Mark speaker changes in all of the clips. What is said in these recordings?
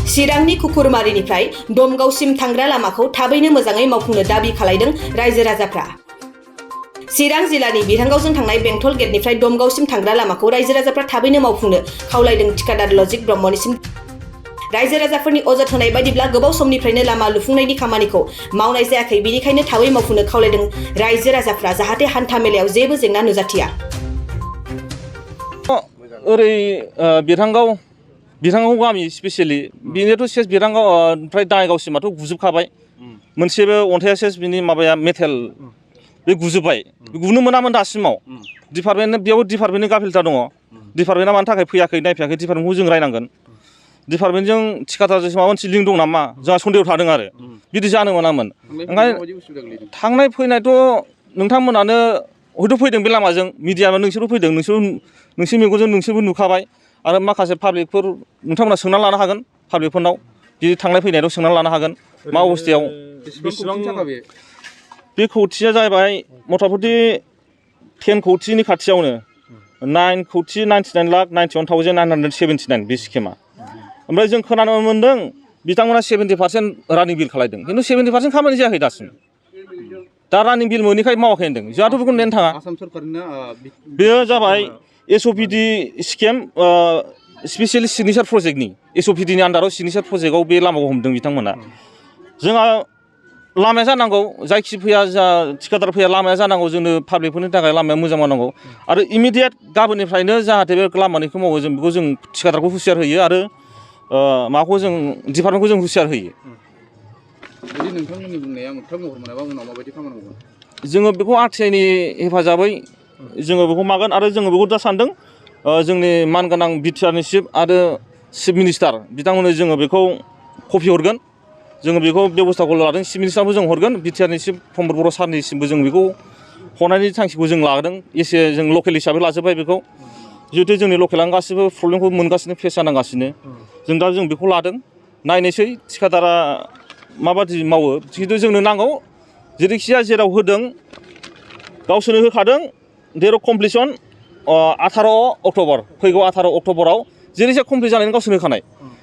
Speaker 1: चिरांनि कुकुरमारिनिफ्राय दमगावसिम थांग्रा लामाखौ थाबैनो मोजाङै मावफुंनो दाबि खालायदों रायजो राजाफ्रा। चिरां जिल्लानि बिरहांगावजों थांनाय बेंटल गेटनिफ्राय दमगावसिम थांग्रा लामाखौ रायजो राजाफ्रा थाबैनो मावफुंनो खावलायदों थिकादार लजिक ब्रह्मनिसिम। रायजो राजाफोरनि अजद होनाय बायदिब्ला गोबाव समनिफ्रायनो लामा लुफुंनायनि खामानिखौ मावनाय जायाखै, बेनिखायनो थाबै मावफुंनो खावलायदों रायजो राजाफ्रा, जाहाथे हान्था मेलायाव जेबो जेंना नुजाथिया।
Speaker 2: ओरै बिरहांगाव गामि स्पेसियेलि बेनोथ' सेस बिरहांगाव ओमफ्राय दाङाइगावसिमाथ' गुजोबखाबाय। मोनसेबो अन्थाइया सेस बिनि माबाया मेटेल बे गुजोबबाय, गुनो मोनामोन दासिमाव। बेयाव डिपार्टमेन्टनि गाफिलता दङ। डिपार्टमेन्टआ मानि थाखाय फैयाखै नायफैयाखै डिपार्टमेन्टखौ जों रायनांगोन। डिपार्टमेन्टजों थिकादारजों माबा मोनसे लिंक दं नामा जोंहा सन्देहआव थादों आरो बिदि जानो मोनामोन। ओंखायनो थांनाय फैनायथ' नोंथांमोनानो हयथ' फैदों बे लामाजों, मिडियाबो नोंसोरबो फैदों, नोंसोर मेगनजों नोंसोरबो नुखाबाय। आरो माखासे पाब्लिकफोर नोंथांमोना सोंना लानो हागोन, पाब्लिकफोरनाव बिदि थांनाय फैनायाव सोंना लानो हागोन मा अबस्थायाव। बे कौटिया जाहैबाय मथा मथि 10 कौटिनि खाथियावनो 9 कौटि 99,91,979 बे स्किमा। ओमफ्राय जों खोनानो मोन्दों बिथांमोना 70% रानिं बिल खालायदों, खिन्थु 70% खामानि जायाखै दासिम। दा रानिं बिल मोनैखाय मावाखै होनदों, जोंहाथ' बेखौ नेनो थाङा। बेयो जाबाय SOPD स्किम, स्पेसियेलि सिगनेचार प्रजेक्टनि SOPDनि आन्दाराव सिगनेचार प्रजेक्टआव बे लामाखौ हमदों बिथांमोना। जोंहा लामाया जानांगौ, जायखि फैया जा थिकादार फैया लामाया जानांगौ, जोंनो पाब्लिकफोरनि थाखाय लामाया मोजां जानांगौ। आरो इमिडियेट गाबोननिफ्रायनो जाहाथे बे लामानिखौ मावो, जों बेखौ जों थिकादारखौ हुसियार होयो आरो माबाखौ जों डिपार्टमेन्टखौ जों हुसियार होयो।
Speaker 3: जुदि नोंथांमोननि बुंनाया मोगथां महर मोनाबा उनाव माबायदि खामानि मावगोन?
Speaker 2: जोङो बेखौ RTIनि हेफाजाबै जोङो बेखौ मागोन आरो जोङो बेखौ दा सानदों जोंनि मानगोनां बिटिआरनि चिफ आरो चिफ मिनिस्टार बिथांमोननो जोङो बेखौ कपि हरगोन। जोङो बेखौ बेबस्थाखौ लादों, चिफ मिनिस्टारबो जों हरगोन, बिटिआरनि चिफ प्रमद बर' सारनिसिमबो जों बेखौ हरनायनि थांखिखौ जों लादों। एसे जों लकेल हिसाबै लाजोबबाय बेखौ, जिहेतु जोंनि लकेलानो गासिबो प्रब्लेमखौ मोनगासिनो, फेस जानांगासिनो। जों बेखौ लादों, नायनोसै थिकादारा माबादि मावो। खिन्थु जोंनो नांगौ जेरैखिजाया जेराव होदों गावसोरनो होखादों डेट अफ कमप्लिसन 18 अक्ट'बर, फैगौ 18 अक्ट'बराव जेरैखिजाया कमप्लिट जानायनि गावसोरनो होखानाय।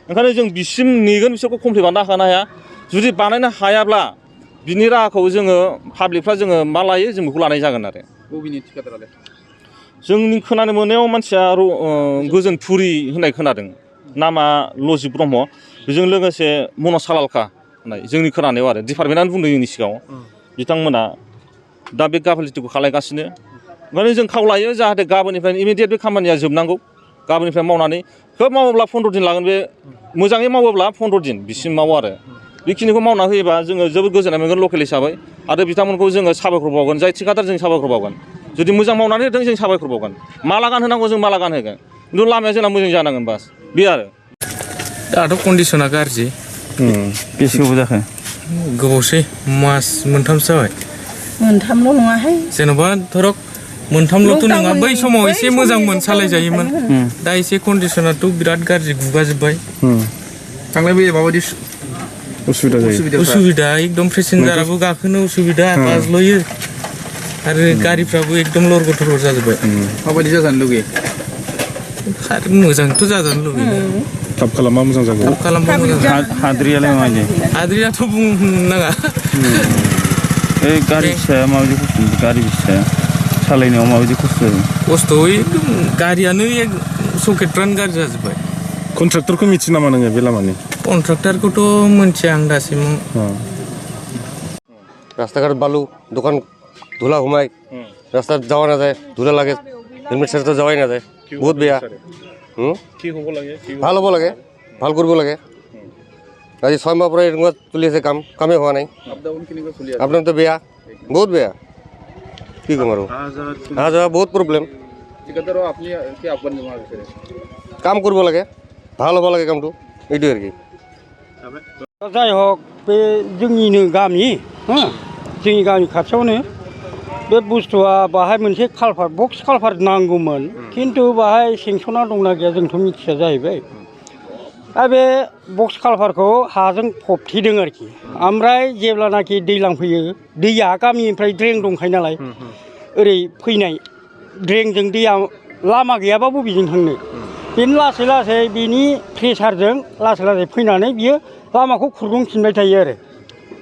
Speaker 2: ओंखायनो जों बिसिम नेगोन, बिसोरखौ कमप्लिट बानायनो हानो हाया। जुदि बानायनो हायाब्ला बिनि राहाखौ जोङो पाब्लिकफ्रा जोङो मा लायो जों बेखौ लानाय जागोन आरो।
Speaker 3: बबेनि थिकादारालाय?
Speaker 2: जोंनि खोनानो मोननायाव मानसिया गोजोनपुरि होननाय खोनादों, नामा लजिक ब्रह्म, बेजों लोगोसे मनज सालालखा होननाय जोंनि खोनानायाव आरो डिपार्टमेन्टआनो बुंदों जोंनि सिगाङाव। बिथांमोना दा बे गाफिलिटिखौ खालायगासिनो। ओंखायनो जों खावलायो जाहाथे गाबोननिफ्रायनो इमिडियेट बे खामानिया जोबनांगौ। गाबोननिफ्राय मावनानै खोब मावोब्ला 15 दिन लागोन, बे मोजाङै मावोब्ला 15 दिन बिसिम मावो आरो। बेखिनिखौ मावना होयोबा जोङो जोबोद गोजोननाय मोनगोन लकेल हिसाबै, आरो बिथांमोनखौ जोङो साबायखर बावगोन, जाय थिकादार जों साबायखर बावगोन। जुदि मोजां मावनानै होदों जों साबायखर बावगोन, माला गानहोनांगौ जों माला गानहोगोन, खिन्थु लामाया जोंना मोजां जानांगोन बास बे आरो।
Speaker 4: दाथ' कन्डिसना गाज्रि।
Speaker 2: बेसे गोबाव जाखो?
Speaker 4: गोबावसै, मास मोनथामसो जाबाय।
Speaker 5: मोनथामल' नङाहाय,
Speaker 4: जेन'बा धरक मोनथामल'थ' नङा, बै समाव एसे मोजांमोन, सालायजायोमोन। दा एसे कन्डिसनाथ' बिराद गाज्रि, गुगाजोब्बाय।
Speaker 3: थांलाय फैलाय माबायदि
Speaker 4: उसुबिदा जायो? उसुबिदा एकदम, पेसेन्जाराबो गाखोनो उसुबिदा, बाज्ल'यो आरो गारिफ्राबो एकदम लरग' थरग' जाजोब्बाय।
Speaker 3: माबायदि जाजानो लुगैयो?
Speaker 4: मोजांथ' जाजानो लुगैयो।
Speaker 2: थाब खालामबा मोजां जागौ।
Speaker 4: थाब खालामबा मोजां जागौ।
Speaker 2: हाद्रियालाय माबायदि?
Speaker 4: हाद्रियाथ' बुंनाङा।
Speaker 2: बे गारि फिसाया माबायदि खस्थ'? गारि फिसाया सालायनायाव माबायदि खस्थ' जायो?
Speaker 4: खस्थ' एकदम, गारियानो सकेटफ्रानो गाज्रि जाजोब्बाय।
Speaker 2: कन्ट्रेक्टरखौ मिथियो नामा नोङो बे लामानि?
Speaker 4: कन्ट्रेक्टरखौथ' मिथिया आं दासिमाव।
Speaker 6: রাস্তাঘাট বালু, দোকান ধুলা ঘুমায়, রাস্তা যাওয়া না যায়, ধুলা লাগে, হেলমেট ছাড়া তো যাওয়াই না যায়, বহুত বেয়া। ভাল হ'ব লাগে, ভাল কৰিব লাগে। আজি 6 মাহ পৰা এনেকুৱা চলি আছে, কামেই হোৱা নাই। আপোনাৰতো বেয়া, বহুত বেয়া, কি ক'ম আৰু। অহা যোৱা বহুত প্ৰব্লেম। কাম কৰিব লাগে, ভাল হ'ব লাগে কামটো, এইটোৱে আৰু কি।
Speaker 7: जाय हक बे जोंनिनो गामि, जोंनि गामि खाथियावनो बे बुस्थुआ बाहाय मोनसे कालभार्ट, बक्स कालभार्ट नांगौमोन, खिन्थु बाहाय सेंसना दंना गैया जोंथ' मिथिया जाहैबाय। दा बे बक्स कालभार्टखौ हाजों फबथेदों आरोखि। ओमफ्राय जेब्लानाखि दैज्लां फैयो, दैया गामिनिफ्राय ड्रेन दंखायो नालाय, ओरै फैनाय ड्रेनजों दैया लामा गैयाबा बबेजों थांनो, बेनो लासै लासै बिनि प्रेसारजों लासै लासै फैनानै बियो लामाखौ खुरग्लुंफिनबाय थायो आरो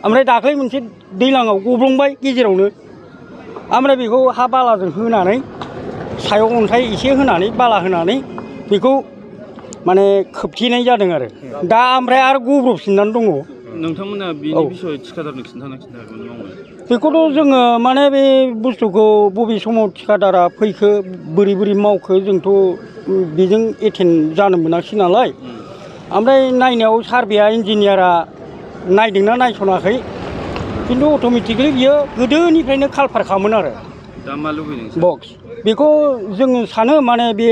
Speaker 7: ओमफ्राय दाख्लै मोनसे दैज्लाङाव गब्लंबाय गेजेरावनो ओमफ्राय बेखौ हा बालाजों होनानै सायाव अन्थाइ एसे होनानै बाला होनानै बेखौ माने खोबथेनाय जादों आरो दा ओमफ्राय आरो गब्र'फिननानै दङ।
Speaker 8: नोंथांमोना बिनि बिसय थिखादारनो खिन्थानो हागोन नामा?
Speaker 7: बेखौथ' जोङो माने बे बुस्थुखौ बबे समाव थिखादारा फैखो बोरै बोरै मावखो जोंथ' बेजों एटेन्ड जानो मोनाखिसै नालाय ओमफ्राय नायनायाव सारभेया इन्जिनियारा नायदोंना नायसनाखै खिन्थु अट'मेटिकलि बियो गोदोनिफ्रायनो कालभारखामोन आरो
Speaker 8: दा मा लुबैदों
Speaker 7: बक्स बेखौ जोङो सानो माने बे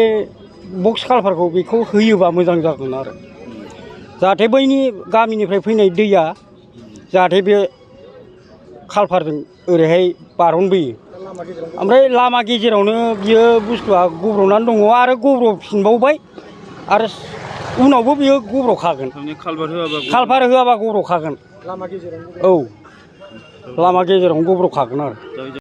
Speaker 7: बक्स कालभारखौ बेखौ होयोबा मोजां जागोन आरो जाहाथे बैनि गामिनिफ्राय फैनाय दैया जाहाथे बे कालभारजों ओरैहाय बारनबोयो ओमफ्राय लामा गेजेरावनो बियो बुस्थुआ गब्र'नानै दङ आरो गब्र'फिनबावबाय आरो उनावबो बियो गब्र'खागोन कालभार होआबा गब्र'खागोन औ लामा गेजेरावनो गब्र'खागोन आरो